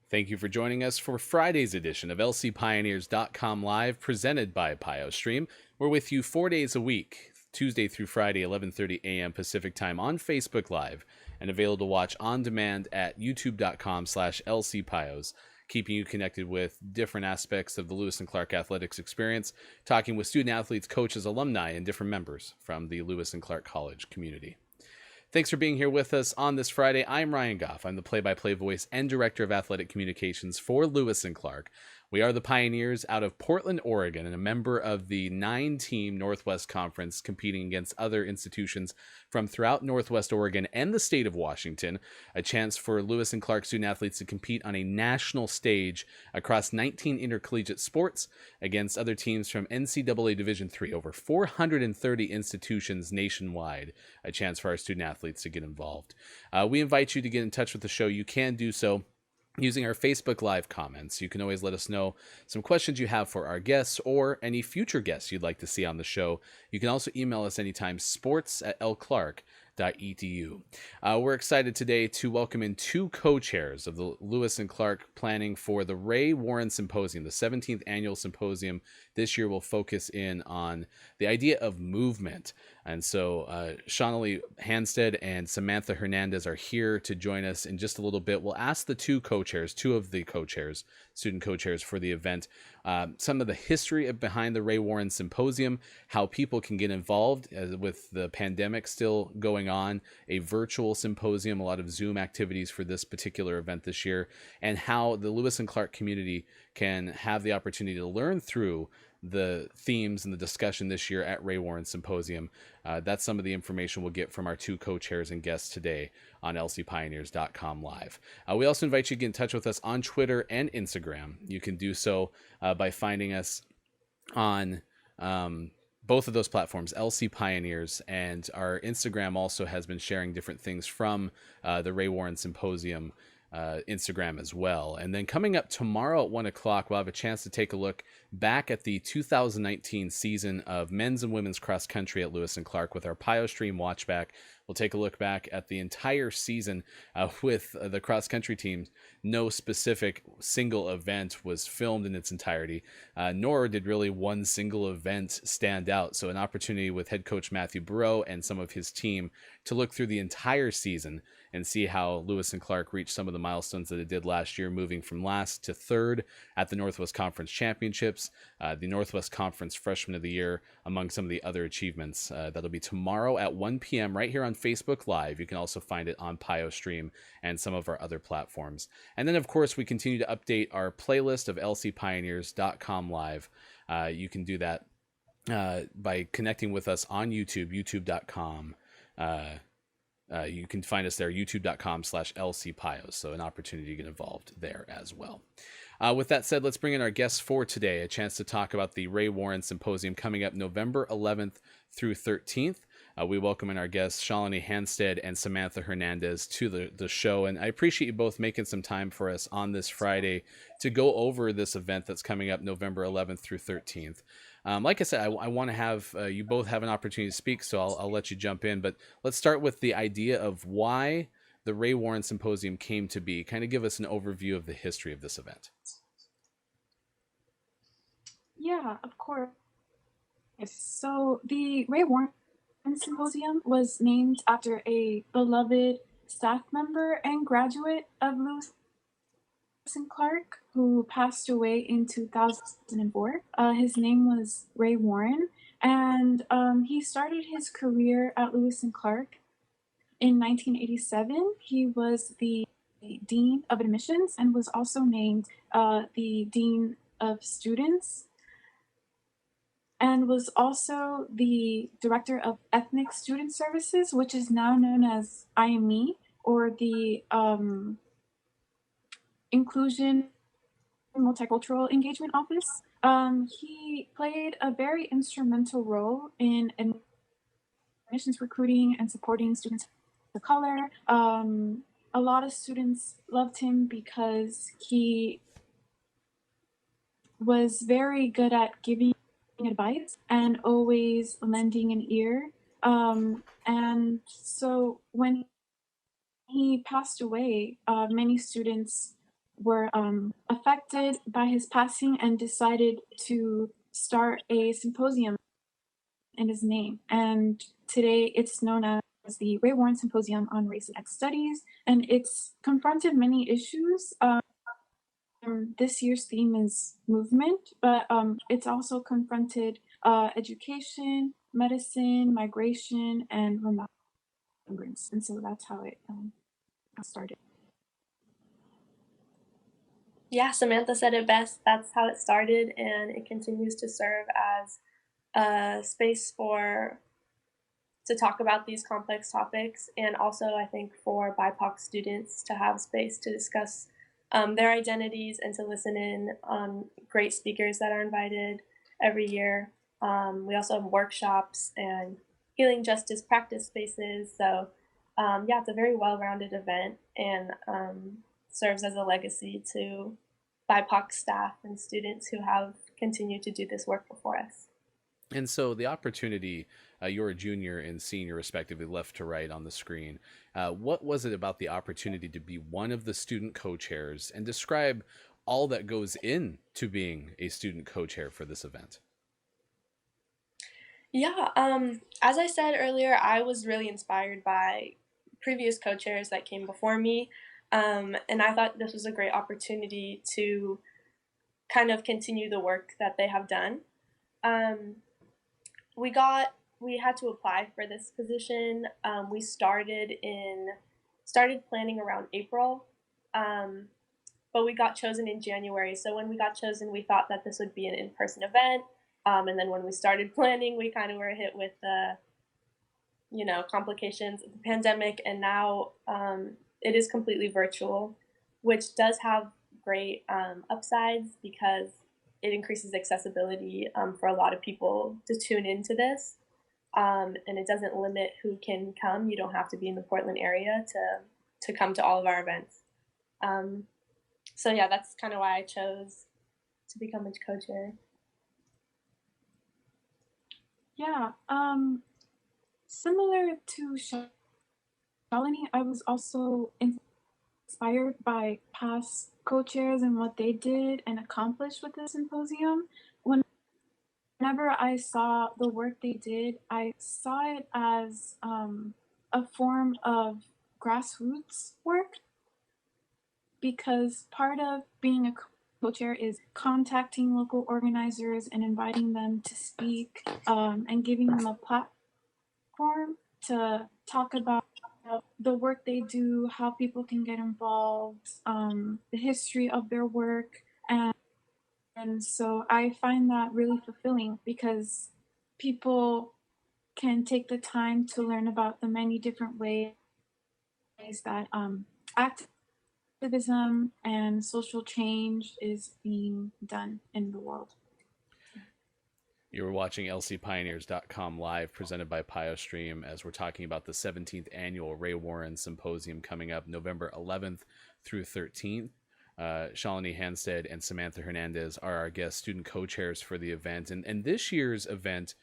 Thank you for joining us for Friday's edition of lcpioneers.com Live, presented by PioStream. We're with you 4 days a week, Tuesday through Friday, 11:30 a.m. Pacific Time on Facebook Live, and available to watch on demand at youtube.com/lcpios, keeping you connected with different aspects of the Lewis and Clark athletics experience, talking with student athletes, coaches, alumni, and different members from the Lewis and Clark College community. Thanks for being here with us on this Friday. I'm Ryan Goff. I'm the play-by-play voice and director of athletic communications for Lewis and Clark. We are the Pioneers out of Portland, Oregon, and a member of the 9-team Northwest Conference, competing against other institutions from throughout Northwest Oregon and the state of Washington. A chance for Lewis and Clark student athletes to compete on a national stage across 19 intercollegiate sports against other teams from NCAA Division III, over 430 institutions nationwide. A chance for our student athletes to get involved. We invite you to get in touch with the show. You can do so using our Facebook Live comments. You can always let us know some questions you have for our guests or any future guests you'd like to see on the show. You can also email us anytime, sports@lclark.edu. We're excited today to welcome in two co-chairs of the Lewis and Clark planning for the Ray Warren Symposium, the 17th annual symposium. This year will focus in on the idea of movement. And so Shalini Hanstad and Samantha Hernandez are here to join us in just a little bit. We'll ask the two of the co-chairs, student co-chairs for the event, some of the history behind the Ray Warren Symposium, how people can get involved with the pandemic still going on, a virtual symposium, a lot of Zoom activities for this particular event this year, and how the Lewis and Clark community can have the opportunity to learn through the themes and the discussion this year at Ray Warren Symposium. That's some of the information we'll get from our two co-chairs and guests today on lcpioneers.com Live. We also invite you to get in touch with us on Twitter and Instagram. You can do so by finding us on both of those platforms, LC Pioneers, and our Instagram also has been sharing different things from the Ray Warren Symposium Instagram as well. And then coming up tomorrow at 1 o'clock, we'll have a chance to take a look back at the 2019 season of men's and women's cross country at Lewis and Clark with our PioStream Watchback. We'll take a look back at the entire season with the cross country teams. No specific single event was filmed in its entirety, nor did really one single event stand out. So an opportunity with head coach Matthew Burrow and some of his team to look through the entire season and see how Lewis and Clark reached some of the milestones that it did last year, moving from last to third at the Northwest Conference Championships, the Northwest Conference Freshman of the Year, among some of the other achievements. That'll be tomorrow at 1 p.m. right here on Facebook Live. You can also find it on PioStream and some of our other platforms. And then, of course, we continue to update our playlist of lcpioneers.com Live. You can do that by connecting with us on YouTube, youtube.com. You can find us there, youtube.com/lcpios. So an opportunity to get involved there as well. With that said, let's bring in our guests for today, a chance to talk about the Ray Warren Symposium coming up November 11th through 13th. We welcome in our guests, Shalini Hanstad and Samantha Hernandez, to the show. And I appreciate you both making some time for us on this Friday to go over this event that's coming up November 11th through 13th. Like I said, I want to have you both have an opportunity to speak, so I'll let you jump in. But let's start with the idea of why the Ray Warren Symposium came to be. Kind of give us an overview of the history of this event. Yeah, of course. So the Ray Warren Symposium was named after a beloved staff member and graduate of Lewis and Clark who passed away in 2004. His name was Ray Warren, and he started his career at Lewis and Clark in 1987. He was the Dean of Admissions and was also named the Dean of Students, and was also the Director of Ethnic Student Services, which is now known as IME, or the Inclusion Multicultural Engagement Office. He played a very instrumental role in admissions recruiting and supporting students of color. A lot of students loved him because he was very good at giving advice and always lending an ear. And so when he passed away, many students were affected by his passing and decided to start a symposium in his name. And today it's known as the Ray Warren Symposium on Race and X Studies, and it's confronted many issues. This year's theme is movement, but it's also confronted education, medicine, migration, and remembrance. And so that's how it started. Yeah, Samantha said it best. That's how it started, and it continues to serve as a space for to talk about these complex topics, and also I think for BIPOC students to have space to discuss their identities and to listen in on great speakers that are invited every year. We also have workshops and healing justice practice spaces. So yeah, it's a very well-rounded event, and serves as a legacy to BIPOC staff and students who have continued to do this work before us. And so the opportunity, you're a junior and senior, respectively, left to right on the screen. What was it about the opportunity to be one of the student co-chairs, and describe all that goes into being a student co-chair for this event? Yeah, as I said earlier, I was really inspired by previous co-chairs that came before me, and I thought this was a great opportunity to kind of continue the work that they have done. Um, we had to apply for this position. We started planning around April, um, but we got chosen in January. So when we got chosen, we thought that this would be an in-person event. And then when we started planning, we kind of were hit with the complications of the pandemic, and now it is completely virtual, which does have great upsides because it increases accessibility for a lot of people to tune into this. And it doesn't limit who can come. You don't have to be in the Portland area to come to all of our events. So yeah, that's kind of why I chose to become a co-chair. Yeah, similar to Shalini, I was also inspired by past co-chairs and what they did and accomplished with the symposium. Whenever I saw the work they did, I saw it as a form of grassroots work, because part of being a co-chair is contacting local organizers and inviting them to speak, and giving them a platform to talk about the work they do, how people can get involved, the history of their work. And so I find that really fulfilling, because people can take the time to learn about the many different ways that activism and social change is being done in the world. You're watching lcpioneers.com live, presented by PioStream, as we're talking about the 17th Annual Ray Warren Symposium coming up November 11th through 13th. Shalini, Hanstad, and Samantha Hernandez are our guest student co-chairs for the event. And this year's event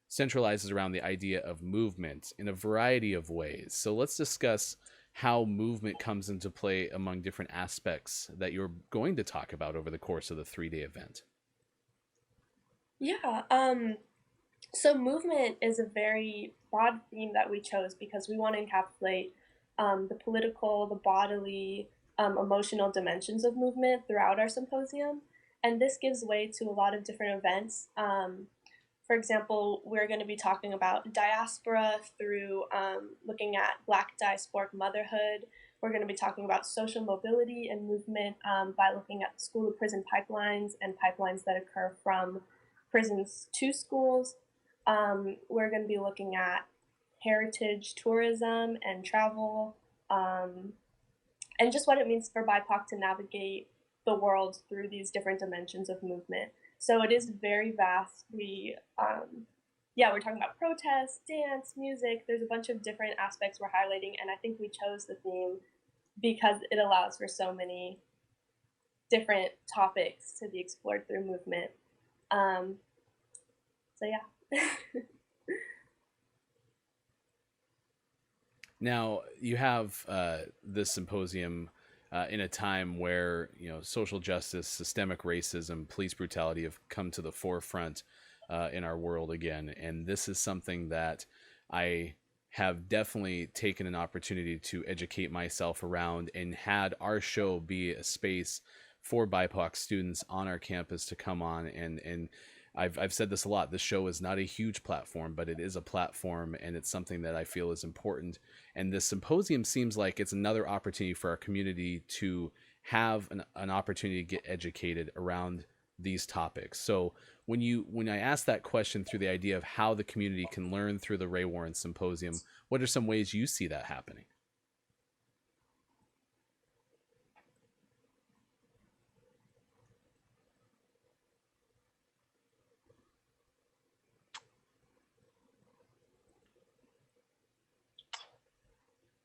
centralizes around the idea of movement in a variety of ways. So let's discuss how movement comes into play among different aspects that you're going to talk about over the course of the 3-day event. Yeah, so movement is a very broad theme that we chose because we want to encapsulate the political, the bodily, emotional dimensions of movement throughout our symposium. And this gives way to a lot of different events. For example, we're going to be talking about diaspora through looking at Black diasporic motherhood. We're going to be talking about social mobility and movement by looking at school to prison pipelines and pipelines that occur from prisons to schools. We're going to be looking at heritage tourism and travel, and just what it means for BIPOC to navigate the world through these different dimensions of movement. So it is very vast. We're talking about protest, dance, music. There's a bunch of different aspects we're highlighting, and I think we chose the theme because it allows for so many different topics to be explored through movement. So yeah. Now, you have this symposium in a time where, you know, social justice, systemic racism, police brutality have come to the forefront in our world again. And this is something that I have definitely taken an opportunity to educate myself around, and had our show be a space for BIPOC students on our campus to come on. And I've said this a lot. This show is not a huge platform, but it is a platform, and it's something that I feel is important. And this symposium seems like it's another opportunity for our community to have an opportunity to get educated around these topics. So when I ask that question through the idea of how the community can learn through the Ray Warren Symposium, what are some ways you see that happening?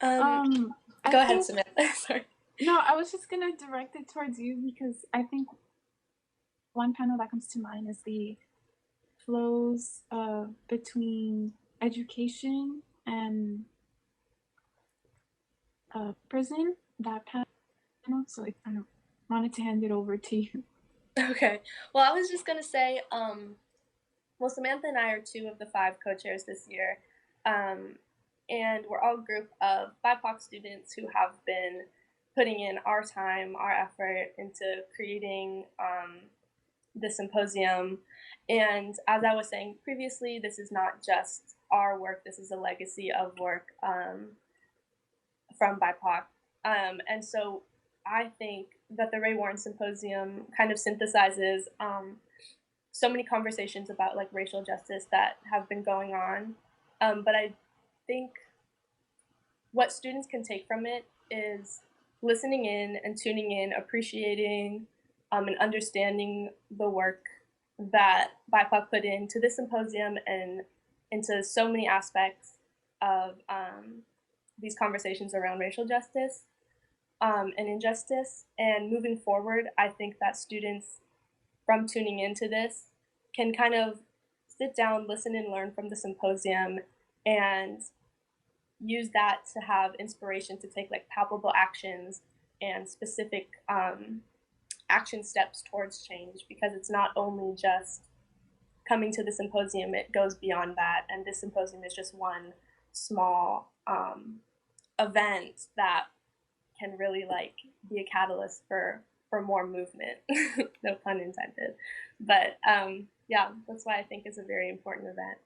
Go ahead, Samantha. Sorry. No, I was just gonna direct it towards you, because I think one panel that comes to mind is the flows between education and prison, that panel. So I kind of wanted to hand it over to you. Okay. Well, I was just going to say, well, Samantha and I are 2 of the 5 co-chairs this year. And we're all a group of BIPOC students who have been putting in our time, our effort into creating the symposium. And as I was saying previously, this is not just our work, this is a legacy of work from BIPOC. And so I think that the Ray Warren Symposium kind of synthesizes so many conversations about like racial justice that have been going on. But I think what students can take from it is listening in and tuning in, appreciating and understanding the work that BIPOC put into this symposium and into so many aspects of these conversations around racial justice and injustice. And moving forward, I think that students, from tuning into this, can kind of sit down, listen, and learn from the symposium, and use that to have inspiration to take like palpable actions and specific action steps towards change, because it's not only just coming to the symposium, it goes beyond that. And this symposium is just one small event that can really like be a catalyst for more movement. No pun intended. But yeah, that's why I think it's a very important event.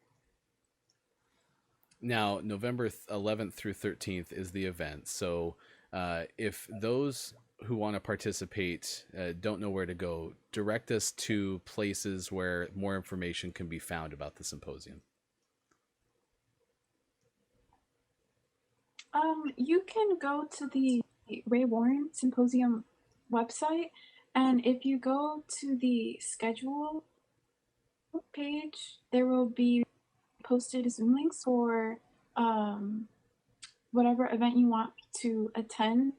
Now, November 11th through 13th is the event. So if those who want to participate don't know where to go, direct us to places where more information can be found about the symposium. You can go to the Ray Warren Symposium website, and if you go to the schedule page, there will be posted Zoom links for whatever event you want to attend.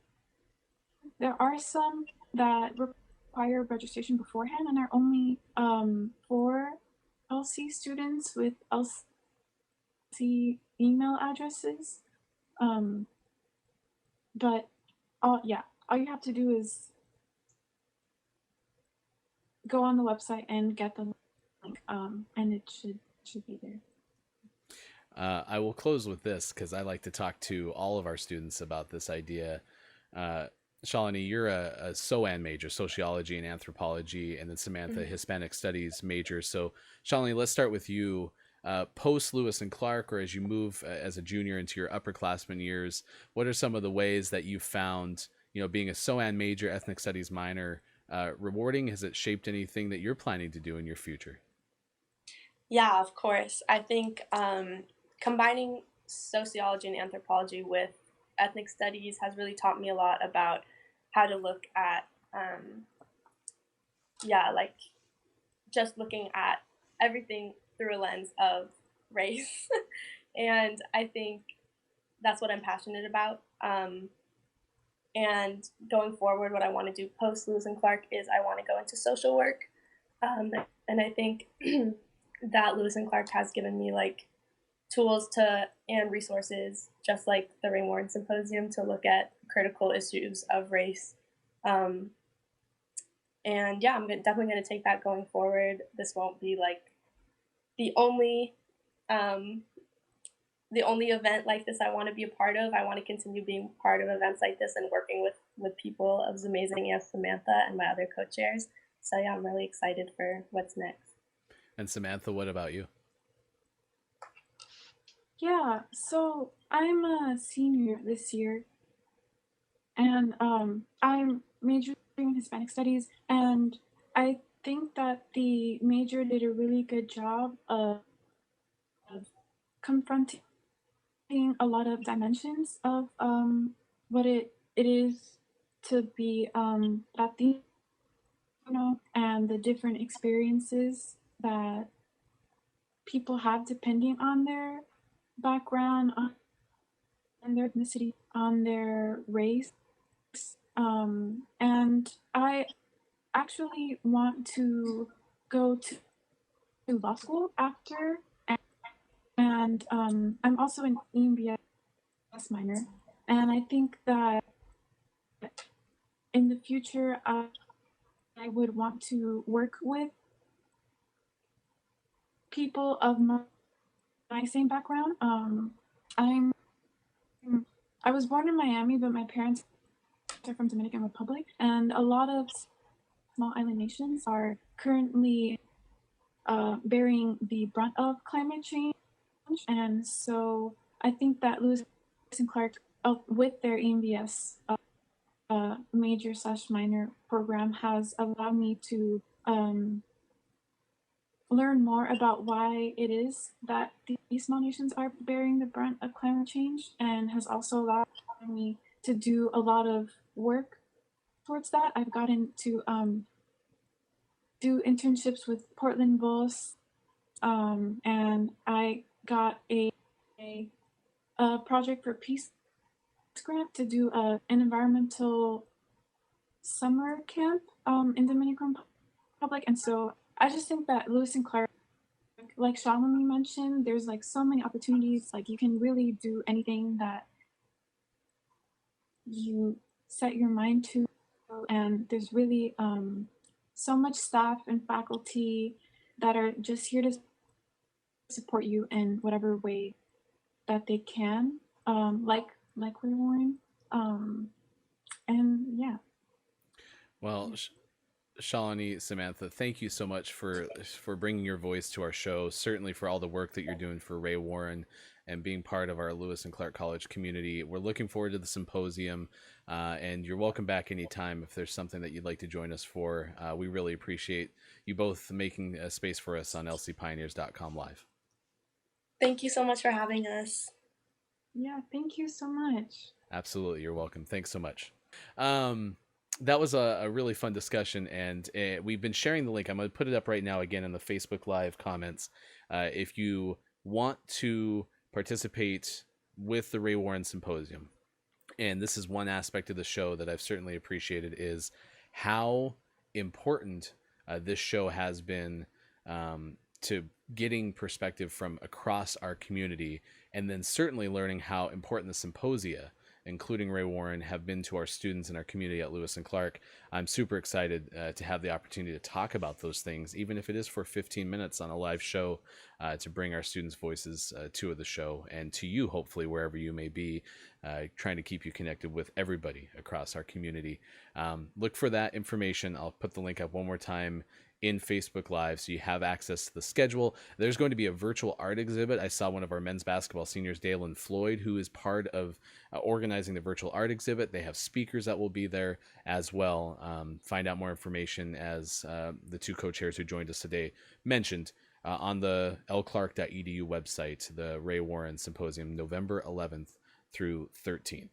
There are some that require registration beforehand and are only for LC students with LC email addresses. But all you have to do is go on the website and get the link, and it should be there. I will close with this because I like to talk to all of our students about this idea. Shalini, you're a SOAN major, sociology and anthropology, and then Samantha, Hispanic studies major. So Shalini, let's start with you. Post Lewis and Clark, or as you move as a junior into your upperclassmen years, what are some of the ways that you found, being a SOAN major, ethnic studies minor, rewarding? Has it shaped anything that you're planning to do in your future? Yeah, of course. I think combining sociology and anthropology with ethnic studies has really taught me a lot about how to look at, like just looking at everything through a lens of race. And I think that's what I'm passionate about. And going forward, what I want to do post Lewis and Clark is I want to go into social work. And I think that Lewis and Clark has given me like tools and resources, just like the Ray Warren Symposium, to look at critical issues of race. And yeah, I'm definitely going to take that going forward. This won't be like the only um, the only event like this I want to be a part of. I want to continue being part of events like this and working with people as amazing as Samantha and my other co-chairs. So yeah, I'm really excited for what's next. And Samantha, what about you? Yeah, so I'm a senior this year, and I'm majoring in Hispanic Studies, and I think that the major did a really good job of confronting a lot of dimensions of what it is to be Latino, and the different experiences that people have depending on their background, on their ethnicity, on their race. And I actually want to go to law school after, and I'm also an EMBS minor, and I think that in the future I would want to work with people of my same background. I was born in Miami, but my parents are from Dominican Republic, and a lot of small island nations are currently bearing the brunt of climate change. And so I think that Lewis and Clark, with their EMBS major/minor program, has allowed me to learn more about why it is that these small nations are bearing the brunt of climate change, and has also allowed me to do a lot of work towards that. I've gotten to do internships with Portland Bulls, and I got a project for Peace grant to do an environmental summer camp in Dominican Republic. And so I just think that Lewis and Clark, like Shalini mentioned, there's like so many opportunities. Like you can really do anything that you set your mind to, and there's really so much staff and faculty that are just here to support you in whatever way that they can, like Ray Warren, and yeah. Well, Shalini, Samantha, thank you so much for bringing your voice to our show. Certainly for all the work that you're doing for Ray Warren and being part of our Lewis and Clark College community. We're looking forward to the symposium, and you're welcome back anytime if there's something that you'd like to join us for. We really appreciate you both making a space for us on lcpioneers.com live. Thank you so much for having us. Yeah, thank you so much. Absolutely, you're welcome. Thanks so much. That was a really fun discussion, and we've been sharing the link. I'm going to put it up right now again in the Facebook Live comments. If you want to participate with the Ray Warren Symposium, and this is one aspect of the show that I've certainly appreciated, is how important this show has been to getting perspective from across our community, and then certainly learning how important the symposia, including Ray Warren, have been to our students in our community at Lewis and Clark. I'm super excited to have the opportunity to talk about those things, even if it is for 15 minutes on a live show, to bring our students' voices to the show and to you, hopefully, wherever you may be, trying to keep you connected with everybody across our community. Look for that information. I'll put the link up one more time in Facebook Live, so you have access to the schedule. There's going to be a virtual art exhibit. I saw one of our men's basketball seniors, Dalen Floyd, who is part of organizing the virtual art exhibit. They have speakers that will be there as well. Find out more information, as the two co-chairs who joined us today mentioned, on the lclark.edu website, the Ray Warren Symposium, November 11th through 13th.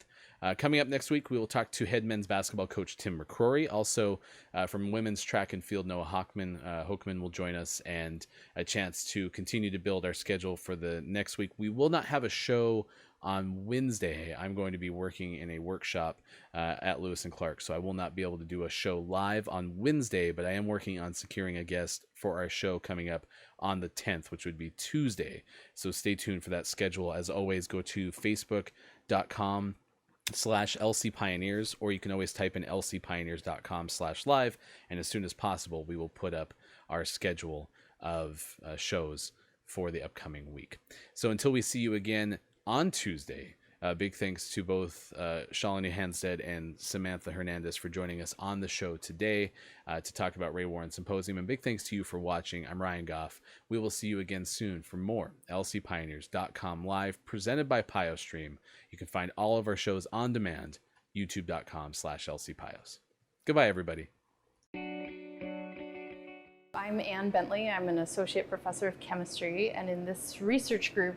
Coming up next week, we will talk to head men's basketball coach Tim McCrory. Also, from women's track and field, Noah Hochman will join us, and a chance to continue to build our schedule for the next week. We will not have a show on Wednesday. I'm going to be working in a workshop at Lewis and Clark, so I will not be able to do a show live on Wednesday, but I am working on securing a guest for our show coming up on the 10th, which would be Tuesday. So stay tuned for that schedule. As always, go to facebook.com LC Pioneers, or you can always type in lcpioneers.com/live, and as soon as possible we will put up our schedule of shows for the upcoming week. So until we see you again on Tuesday, big thanks to both Shalini Hanstad and Samantha Hernandez for joining us on the show today to talk about Ray Warren Symposium, and big thanks to you for watching. I'm Ryan Goff. We will see you again soon for more lcpioneers.com live presented by PioStream. You can find all of our shows on demand, youtube.com/lcpios. Goodbye, everybody. I'm Ann Bentley. I'm an associate professor of chemistry, and in this research group,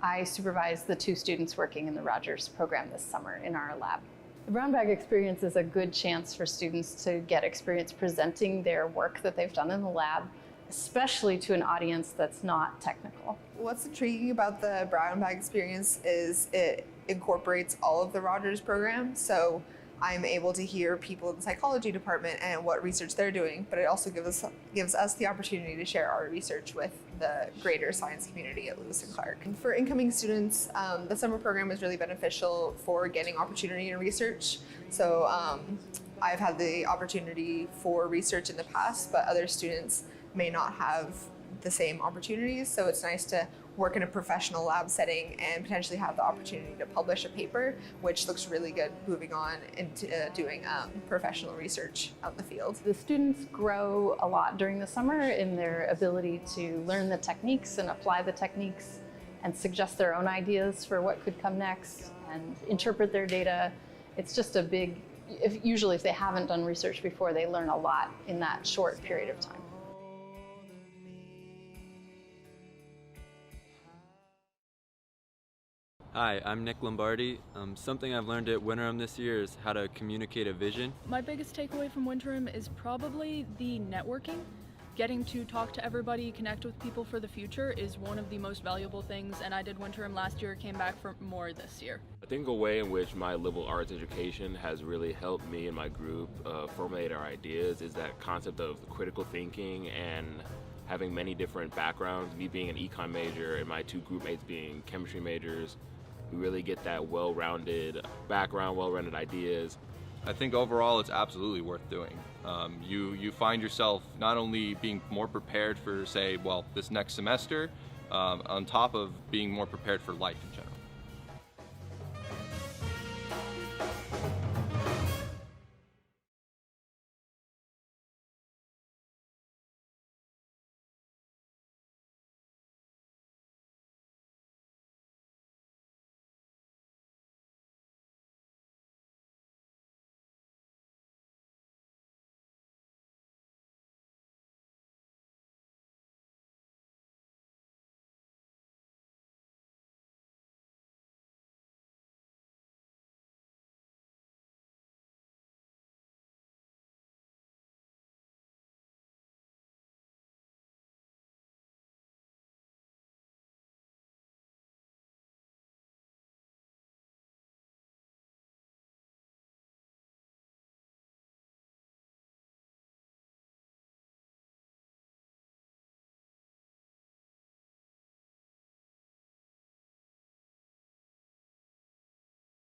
I supervise the 2 students working in the Rogers program this summer in our lab. The brown bag experience is a good chance for students to get experience presenting their work that they've done in the lab, especially to an audience that's not technical. What's intriguing about the brown bag experience is it incorporates all of the Rogers program. So I'm able to hear people in the psychology department and what research they're doing, but it also gives us the opportunity to share our research with the greater science community at Lewis and Clark. And for incoming students, the summer program is really beneficial for getting opportunity in research. So I've had the opportunity for research in the past, but other students may not have the same opportunities. So it's nice to work in a professional lab setting and potentially have the opportunity to publish a paper, which looks really good moving on into doing professional research out in the field. The students grow a lot during the summer in their ability to learn the techniques and apply the techniques and suggest their own ideas for what could come next and interpret their data. It's just a big, usually if they haven't done research before, they learn a lot in that short period of time. Hi, I'm Nick Lombardi. Something I've learned at Winterim this year is how to communicate a vision. My biggest takeaway from Winterim is probably the networking. Getting to talk to everybody, connect with people for the future is one of the most valuable things, and I did Winterim last year, came back for more this year. I think a way in which my liberal arts education has really helped me and my group formulate our ideas is that concept of critical thinking and having many different backgrounds. Me being an econ major and my 2 group mates being chemistry majors, we really get that well-rounded background, well-rounded ideas. I think overall it's absolutely worth doing. You find yourself not only being more prepared for, say, this next semester, on top of being more prepared for life in general.